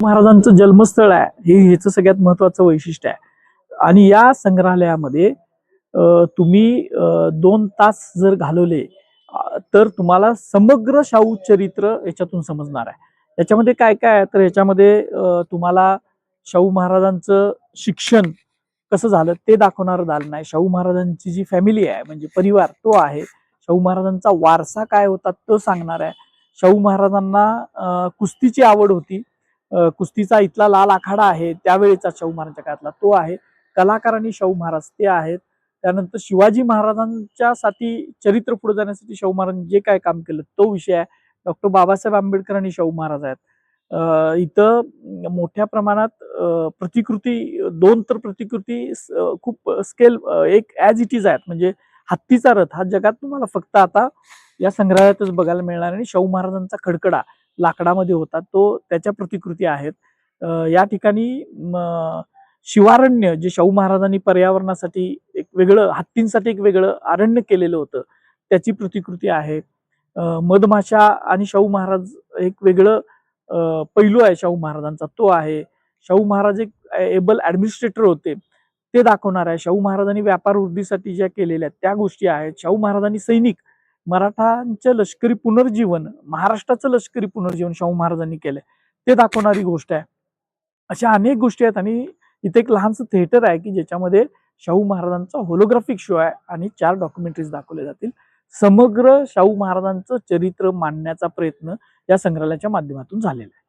महाराजांचं जन्मस्थळ आहे हे ह्याचं सगळ्यात महत्वाचं वैशिष्ट्य आहे. आणि या संग्रहालयामध्ये तुम्ही 2 तास जर घालवले तर तुम्हाला समग्र शाहू चरित्र याच्यातून समजणार आहे. याच्यामध्ये काय काय आहे तर याच्यामध्ये तुम्हाला शाहू महाराजांचं शिक्षण कसं झालं ते दाखवणारं दालन आहे. शाहू महाराजांची जी फॅमिली आहे म्हणजे परिवार तो आहे. शाहू महाराजांचा वारसा काय होता तो सांगणार आहे. शाहू महाराजांना कुस्तीची आवड होती. कुस्तीचा इथला लाल आखाडा आहे त्यावेळेचा शाहू महाराजांच्या काळातला तो आहे. कलाकार आणि शाहू महाराज ते आहेत. त्यानंतर शिवाजी महाराजांच्या साठी चरित्र पुढे जाण्यासाठी शाहू महाराजांनी जे काय काम केलं तो विषय आहे. डॉक्टर बाबासाहेब आंबेडकर आणि शाहू महाराज आहेत. इथं मोठ्या प्रमाणात प्रतिकृती 2 तर प्रतिकृती खूप स्केल एक ॲज इट इज आहेत. म्हणजे हत्तीचा रथ हा जगात तुम्हाला फक्त आता या संग्रहालयातच बघायला मिळणार. आणि शाहू महाराजांचा खडकडा लाकडामध्ये होता तो त्याच्या प्रतिकृती आहेत. या ठिकाणी शिवारण्य जे शाहू महाराजांनी पर्यावरणासाठी एक वेगळं हत्तींसाठी एक वेगळं अरण्य केलेलं होतं त्याची प्रतिकृती आहे. मधमाशा आणि शाहू महाराज एक वेगळं पैलू आहे शाहू महाराजांचा तो आहे. शाहू महाराज एक एबल ऍडमिनिस्ट्रेटर होते ते दाखवणार आहे. शाहू महाराजांनी व्यापार वृद्धीसाठी ज्या केलेल्या त्या गोष्टी आहेत. शाहू महाराजांनी सैनिक मराठांचं लष्करी पुनर्जीवन महाराष्ट्राचं लष्करी पुनर्जीवन शाहू महाराजांनी केलंय ते दाखवणारी गोष्ट आहे. अशा अनेक गोष्टी आहेत. आणि इथे एक लहानसं थिएटर आहे की ज्याच्यामध्ये शाहू महाराजांचा होलोग्राफिक शो आहे आणि 4 डॉक्युमेंटरीज दाखवले जातील. समग्र शाहू महाराजांचं चरित्र मांडण्याचा प्रयत्न या संग्रहालयाच्या माध्यमातून झालेला आहे.